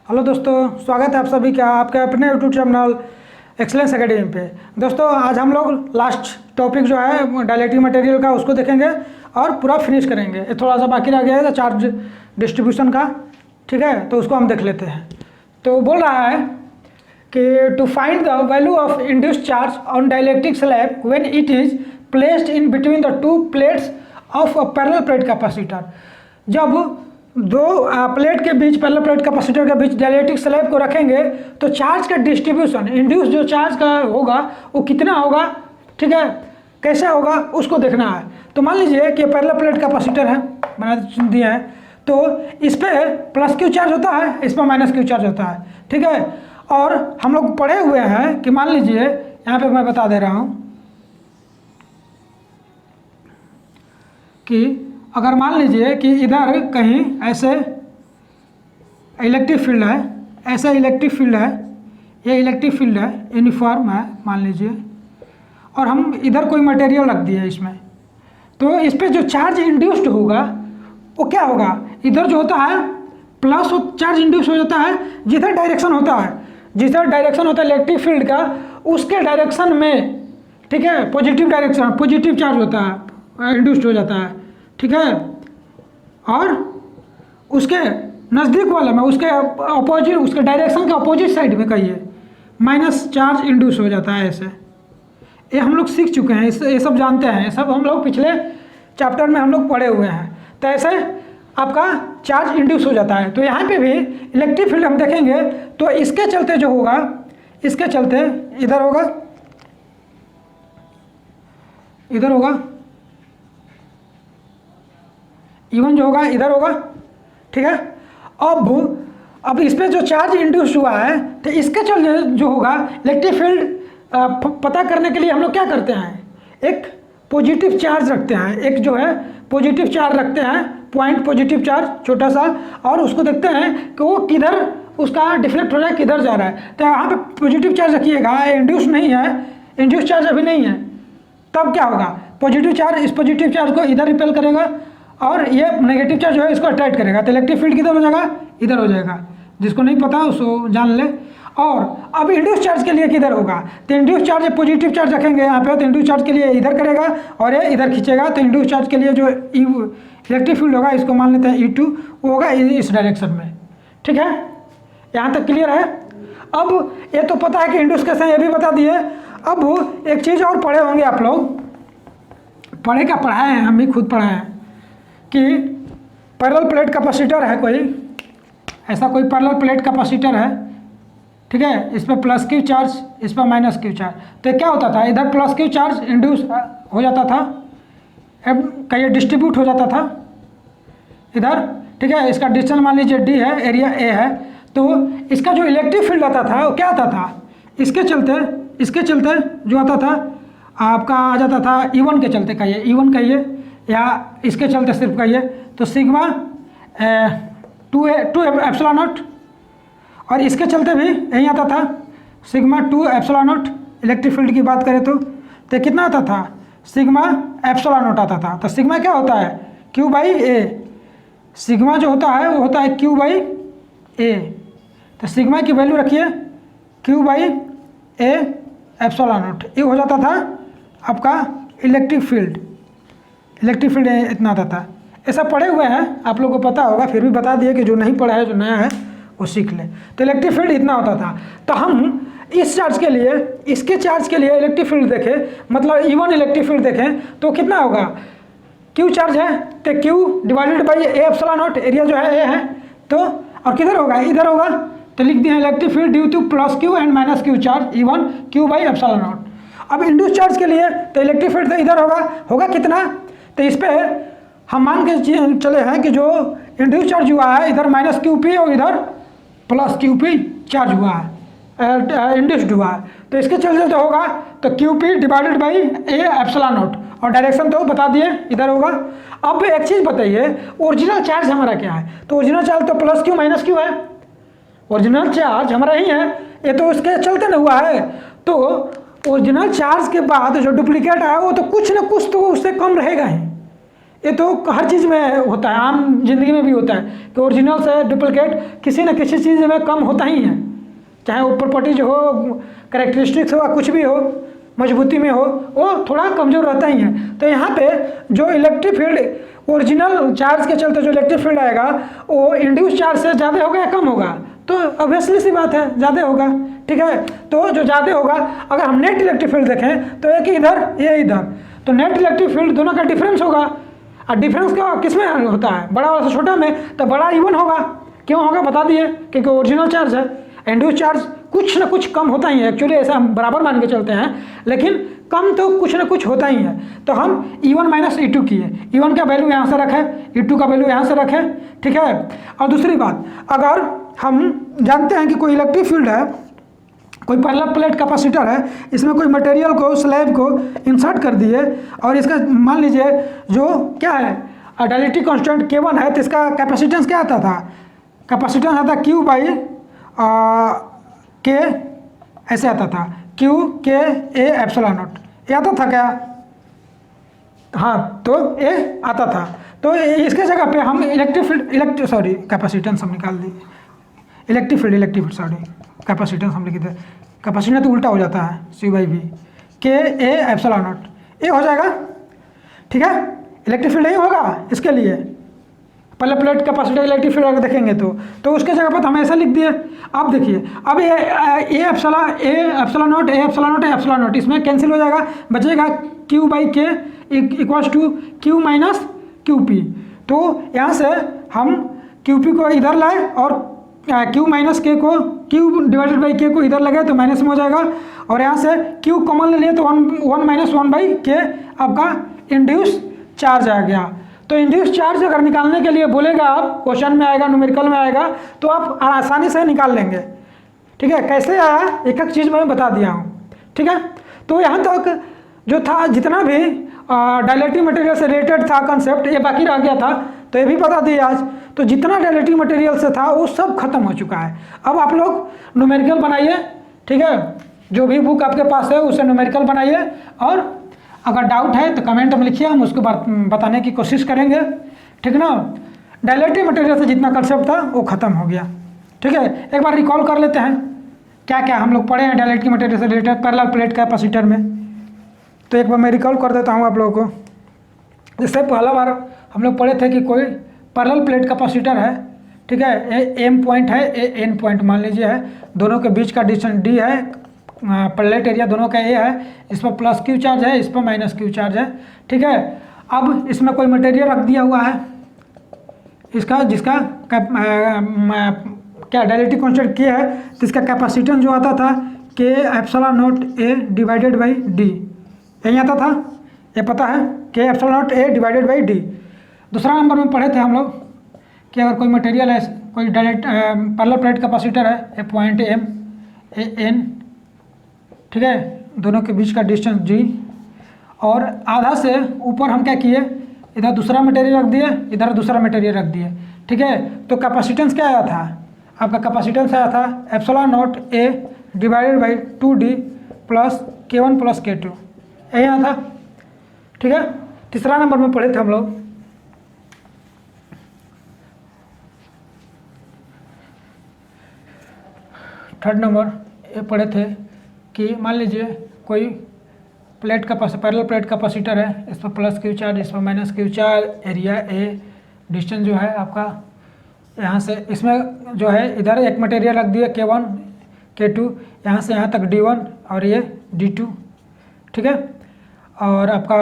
Hello दोस्तों, स्वागत है आप सभी का आपके अपने यूट्यूब चैनल एक्सेलेंस एकेडमी पे। दोस्तों आज हम लोग लास्ट टॉपिक जो है डायलेक्ट्रिक मटेरियल का उसको देखेंगे और पूरा फिनिश करेंगे। ये थोड़ा सा बाकी रह गया है चार्ज डिस्ट्रीब्यूशन का, ठीक है, तो उसको हम देख लेते हैं। तो बोल रहा है कि to find the value of induced charge on dielectric slab when it is placed in between the two plates of a parallel plate capacitor. जब दो प्लेट के बीच, पैरेलल प्लेट कैपेसिटर के बीच डायलेक्ट्रिक स्लैब को रखेंगे तो चार्ज का distribution, induce जो charge का होगा वो कितना होगा, ठीक है, कैसे होगा उसको देखना है। तो मान लीजिए कि पैरेलल प्लेट कैपेसिटर है, बना दिया है, तो इस पर प्लस क्यू चार्ज होता है, इस पर माइनस क्यू चार्ज होता है, ठीक है। और हम लोग पढ़े हुए हैं कि मान लीजिए यहाँ पे मैं बता दे रहा हूँ कि अगर मान लीजिए कि इधर कहीं ऐसे इलेक्ट्रिक फील्ड है, ऐसा इलेक्ट्रिक फील्ड है, ये इलेक्ट्रिक फील्ड है, यूनिफॉर्म है मान लीजिए, और हम इधर कोई मटेरियल रख दिए इसमें, तो इस पर जो चार्ज इंड्यूस्ड होगा वो क्या होगा, इधर जो होता है प्लस चार्ज इंड्यूस हो जाता है, जिधर डायरेक्शन होता है, जिधर डायरेक्शन होता है इलेक्ट्रिक फील्ड का उसके डायरेक्शन में, ठीक है, पॉजिटिव डायरेक्शन, पॉजिटिव चार्ज होता है, इंड्यूस्ड हो जाता है, ठीक है। और उसके नज़दीक वाला में, उसके अपोजिट, उसके डायरेक्शन के अपोजिट साइड में कहिए माइनस चार्ज इंड्यूस हो जाता है। ऐसे ये हम लोग सीख चुके हैं, ये सब जानते हैं, ये सब हम लोग पिछले चैप्टर में हम लोग पढ़े हुए हैं। तो ऐसे आपका चार्ज इंड्यूस हो जाता है। तो यहाँ पे भी इलेक्ट्रिक फील्ड हम देखेंगे तो इसके चलते जो होगा, इसके चलते इधर होगा, इधर होगा, इवन जो होगा इधर होगा, ठीक है। अब इस पर जो चार्ज इंड्यूस हुआ है तो इसके चलते जो होगा इलेक्ट्रिक फील्ड पता करने के लिए हम लोग क्या करते हैं, एक पॉजिटिव चार्ज रखते हैं, एक जो है पॉजिटिव चार्ज रखते हैं, पॉइंट पॉजिटिव चार्ज छोटा सा, और उसको देखते हैं कि वो किधर उसका डिफ्लेक्ट हो रहा है, किधर जा रहा है। तो यहाँ पे पॉजिटिव चार्ज रखिएगा, इंड्यूस नहीं है, इंड्यूस चार्ज अभी नहीं है, तब क्या होगा, पॉजिटिव चार्ज इस पॉजिटिव चार्ज को इधर रिपेल करेगा और ये नेगेटिव चार्ज जो है इसको अट्रैक्ट करेगा, तो इलेक्ट्रिक फील्ड किधर हो जाएगा, इधर हो जाएगा। जिसको नहीं पता उसको जान ले। और अब इंड्यूस चार्ज के लिए किधर होगा, तो इंड्यूस चार्ज पॉजिटिव चार्ज रखेंगे यहाँ पे, तो इंड्यूस चार्ज के लिए इधर करेगा और ये इधर खींचेगा, तो इंड्यूस चार्ज के लिए जो इलेक्ट्रिक फील्ड होगा इसको मान लेते हैं E2, वो होगा इस डायरेक्शन में, ठीक है। यहाँ तक क्लियर है। अब ये तो पता है कि इंड्यूस कैसे हैं, ये भी बता दिए। अब एक चीज़ और पढ़े होंगे आप लोग, पढ़े क्या पढ़ाए हैं, हम भी खुद पढ़ाए हैं कि पैरेलल प्लेट कैपेसिटर है कोई, ऐसा कोई पैरेलल प्लेट कैपेसिटर है, ठीक है, इस पर प्लस क्यू चार्ज, इस पर माइनस क्यू चार्ज। तो क्या होता था, इधर प्लस क्यू चार्ज इंड्यूस हो जाता था, कहीं डिस्ट्रीब्यूट हो जाता था इधर, ठीक है। इसका डिस्टेंस मान लीजिए D है, एरिया A है, तो इसका जो इलेक्ट्रिक फील्ड आता था वो क्या आता था, इसके चलते जो आता था आपका आ जाता था E1 के चलते, कहिए E1 कहिए, या इसके चलते सिर्फ कहिए तो सिग्मा 2 एप्सिलॉन नॉट, और इसके चलते भी यही आता था sigma 2 epsilon not. Electric field की बात करें तो कितना आता था, सिग्मा एप्सिलॉन नॉट आता था। तो सिग्मा क्या होता है, Q बाई A, सिग्मा जो होता है वो होता है Q बाई A। तो सिग्मा की वैल्यू रखिए Q by A epsilon not, ये हो जाता था आपका इलेक्ट्रिक फील्ड इतना आता था। ऐसा पढ़े हुए हैं, आप लोगों को पता होगा, फिर भी बता दिए कि जो नहीं पढ़ा है, जो नया है वो सीख ले। तो इलेक्ट्रिक फील्ड इतना होता था। तो हम इस चार्ज के लिए, इसके चार्ज के लिए इलेक्ट्रिक फील्ड देखें, मतलब E1 इलेक्ट्रिक फील्ड देखें तो कितना होगा, Q चार्ज है तो Q divided by A epsilon not, area जो है A है, तो और किधर होगा, इधर होगा, तो लिख दिया electric field due two plus Q and minus Q charge E1 Q by epsilon not. अब इंड्यूस चार्ज के लिए तो इलेक्ट्रिक फील्ड तो इधर होगा कितना, तो इस पर हम मान के चले हैं कि जो इंड्यूस चार्ज हुआ है इधर माइनस QP और इधर प्लस QP चार्ज हुआ है, इंड्यूस्ड हुआ है, तो इसके चलते तो होगा तो QP divided by A epsilon not, और डायरेक्शन तो बता दिए इधर होगा। अब एक चीज़ बताइए, ओरिजिनल चार्ज हमारा क्या है, तो ओरिजिनल चार्ज तो प्लस Q माइनस Q है, ओरिजिनल चार्ज हमारा ही है, ये तो उसके चलते ना हुआ है। तो ओरिजिनल चार्ज के बाद जो डुप्लीकेट आया वो तो कुछ ना कुछ तो उससे कम रहेगा ही, ये तो हर चीज़ में होता है, आम जिंदगी में भी होता है कि ओरिजिनल से डुप्लीकेट किसी न किसी चीज़ में कम होता ही है, चाहे वो प्रॉपर्टीज हो, कैरेक्टरिस्टिक्स हो, कुछ भी हो, मजबूती में हो, वो थोड़ा कमज़ोर रहता ही है। तो यहाँ पे जो इलेक्ट्रिक फील्ड ओरिजिनल चार्ज के चलते जो इलेक्ट्रिक फील्ड आएगा वो इंड्यूस चार्ज से ज़्यादा होगा या कम होगा? तो ऑब्वियसली सी बात है ज़्यादा होगा, ठीक है। तो जो ज़्यादा होगा, अगर हम नेट इलेक्ट्रिक फील्ड देखें तो एक इधर ये इधर, तो नेट इलेक्ट्रिक फील्ड दोनों का डिफरेंस होगा। और डिफरेंस क्या किस में होता है? बड़ा वाला से छोटा में, तो बड़ा इवन होगा। क्यों होगा बता दिए, क्योंकि ओरिजिनल चार्ज है। इंड्यूस चार्ज कुछ ना कुछ कम होता ही है, एक्चुअली ऐसा हम बराबर मान के चलते हैं, लेकिन कम तो कुछ ना कुछ होता ही है। तो हम E1 माइनस E2 किए, E1 का वैल्यू यहाँ से रखें, E2 का वैल्यू यहाँ से रखें, ठीक है। और दूसरी बात, अगर हम जानते हैं कि कोई इलेक्ट्रिक फील्ड है, कोई पैरेलल प्लेट कैपेसिटर है, इसमें कोई मटेरियल को, स्लैब को इंसर्ट कर दिए और इसका मान लीजिए जो क्या है डायलेक्ट्रिक कांस्टेंट K1 है, तो इसका कैपेसिटेंस क्या आता था? कैपेसिटेंस आता Q बाई K, ऐसे आता था Q K A epsilon not, ये आता था क्या? हाँ, तो ये आता था। तो इसके जगह पे हम इलेक्ट्रिक फील्ड कैपेसिटेंस हम निकाल दी, इलेक्ट्रिक फील्ड सॉरी, कैपेसिटेंस हम लिखे थे, कैपेसिटेंस तो उल्टा हो जाता है, C by V K A epsilon not, ये हो जाएगा, ठीक है। इलेक्ट्रिक फील्ड नहीं होगा इसके लिए, पहले प्लेट कैपेसिटर इलेक्ट्रिक फील्ड अगर देखेंगे तो उसके जगह पर हम ऐसा लिख दिए। अब देखिए, अब ए एप्सिलॉन नॉट इसमें कैंसिल हो जाएगा, बचेगा Q by K equals to Q minus QP। तो यहाँ से हम QP को इधर लाए और Q माइनस K को, Q डिवाइडेड बाई K को इधर लगाए तो माइनस में हो जाएगा, और यहाँ से Q कॉमन ले लिए तो 1 माइनस 1 बाई K आपका इंड्यूस चार्ज आ गया। तो इंड्यूस चार्ज अगर निकालने के लिए बोलेगा, आप क्वेश्चन में आएगा, न्यूमेरिकल में आएगा, तो आप आसानी से निकाल लेंगे, ठीक है। कैसे आया एक एक चीज़ मैं बता दिया हूँ, ठीक है। तो यहाँ तक जो था, जितना भी डायलेक्ट्रिक मटेरियल से रिलेटेड था कंसेप्ट, ये बाकी रह गया था, तो ये भी बता दिए आज। तो जितना डायलेक्ट्रिक मटेरियल से था वो सब खत्म हो चुका है। अब आप लोग न्यूमेरिकल बनाइए, ठीक है। जो भी बुक आपके पास है उसे न्यूमेरिकल बनाइए, और अगर डाउट है तो कमेंट में लिखिए, हम उसको बताने की कोशिश करेंगे, ठीक ना। डायलेक्ट्रिक मटेरियल से जितना कंसेप्ट था वो ख़त्म हो गया, ठीक है। एक बार रिकॉल कर लेते हैं क्या क्या हम लोग पढ़े हैं डायलेक्ट्रिक मटेरियल से रिलेटेड पैरेलल प्लेट कैपेसिटर में। तो एक बार मैं रिकॉल कर देता हूँ आप लोगों को। जैसे पहला बार हम लोग पढ़े थे कि कोई पैरेलल प्लेट कैपेसिटर है, ठीक है। ए एम पॉइंट है, ए एन पॉइंट मान लीजिए है, दोनों के बीच का डिस्टेंस D है, प्लेट एरिया दोनों का A है, इस पर प्लस Q चार्ज है, इस पर माइनस Q चार्ज है, ठीक है। अब इसमें कोई मटेरियल रख दिया हुआ है इसका, जिसका क्या डायलेक्ट्रिक कांस्टेंट K है, तो इसका कैपेसिटेंस जो आता था K epsilon not A divided by D, यही आता था, ये पता है, K epsilon not A divided by D। दूसरा नंबर में पढ़े थे हम लोग कि अगर कोई मटेरियल है, कोई डायरेक्ट पैरेलल प्लेट कैपेसिटर है, ए पॉइंट M ए N, ठीक है, दोनों के बीच का डिस्टेंस G, और आधा से ऊपर हम क्या किए, इधर दूसरा मटेरियल रख दिए, इधर दूसरा मटेरियल रख दिए, ठीक है। तो कैपेसिटेंस क्या आया था आपका? कैपेसिटेंस आया था epsilon not A divided by 2D plus K1 plus K2, यही आया था, ठीक है। तीसरा नंबर में पढ़े थे हम लोग थर्ड नंबर ये पढ़े थे कि मान लीजिए कोई प्लेट का पैरेलल प्लेट कैपेसिटर है, इस पर प्लस Q चार्ज, इस पर minus Q charge, area A, distance जो है आपका यहाँ से, इसमें जो है इधर एक मटेरियल रख दिया K1 K2, यहाँ से यहाँ तक D1 और ये D2, ठीक है। और आपका,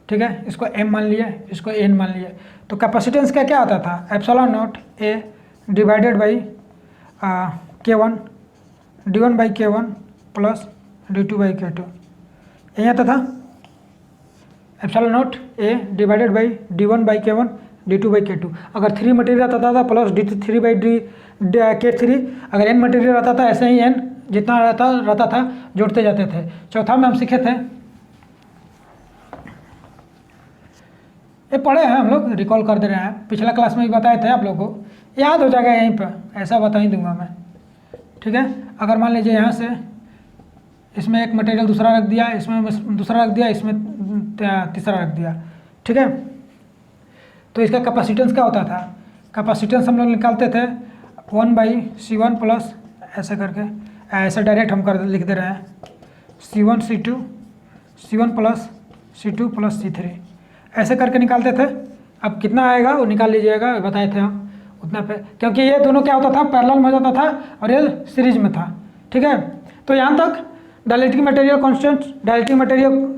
ठीक है, इसको M मान लिए, इसको N मान लिए। तो कैपेसिटेंस का क्या आता था? Epsilon not A divided by K1 D1 by K1 plus D2 by K2, यही आता था। Epsilon not A divided by D1 by K1 D2 by K2। अगर 3 मटेरियल आता था प्लस D3 बाई K3, अगर N मटेरियल आता था ऐसे ही N जितना रहता था जोड़ते जाते थे। चौथा में हम सीखे थे, ये पढ़े हैं हम लोग, रिकॉल कर दे रहे हैं, पिछला क्लास में भी बताए थे आप लोगों को, याद हो जाएगा यहीं पर, ऐसा बता ही दूंगा मैं, ठीक है। अगर मान लीजिए यहाँ से इसमें एक मटेरियल दूसरा रख दिया, इसमें दूसरा रख दिया, इसमें तीसरा रख दिया, ठीक है। तो इसका कैपेसिटेंस क्या होता था, कैपेसिटेंस हम लोग निकालते थे 1/C1 प्लस ऐसे करके, ऐसे डायरेक्ट हम कर लिख दे रहे हैं C1 plus C2 plus C3 ऐसे करके निकालते थे। अब कितना आएगा वो निकाल लीजिएगा, बताए थे हम उतना पे, क्योंकि ये दोनों क्या होता था, पैरेलल में जाता था और ये सीरीज में था। ठीक है, तो यहाँ तक dielectric material constant, dielectric material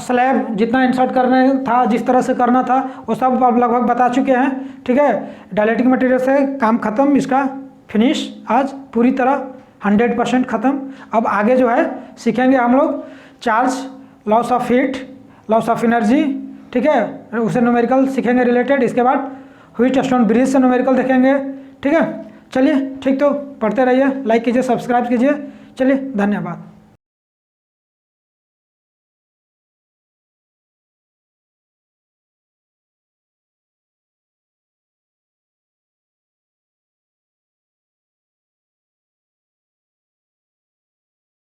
slab जितना इंसर्ट करना था, जिस तरह से करना था वो सब अब लगभग बता चुके हैं। ठीक है, डाइलेक्ट्रिक मटेरियल से काम ख़त्म, इसका फिनिश आज पूरी तरह 100% ख़त्म। अब आगे जो है सीखेंगे हम लोग charge, loss of heat, loss of energy. ठीक है, उसे न्यूमेरिकल सीखेंगे रिलेटेड। इसके बाद व्हीटस्टोन ब्रिज से न्यूमेरिकल देखेंगे। ठीक है, चलिए ठीक, तो पढ़ते रहिए, लाइक कीजिए, सब्सक्राइब कीजिए। चलिए, धन्यवाद।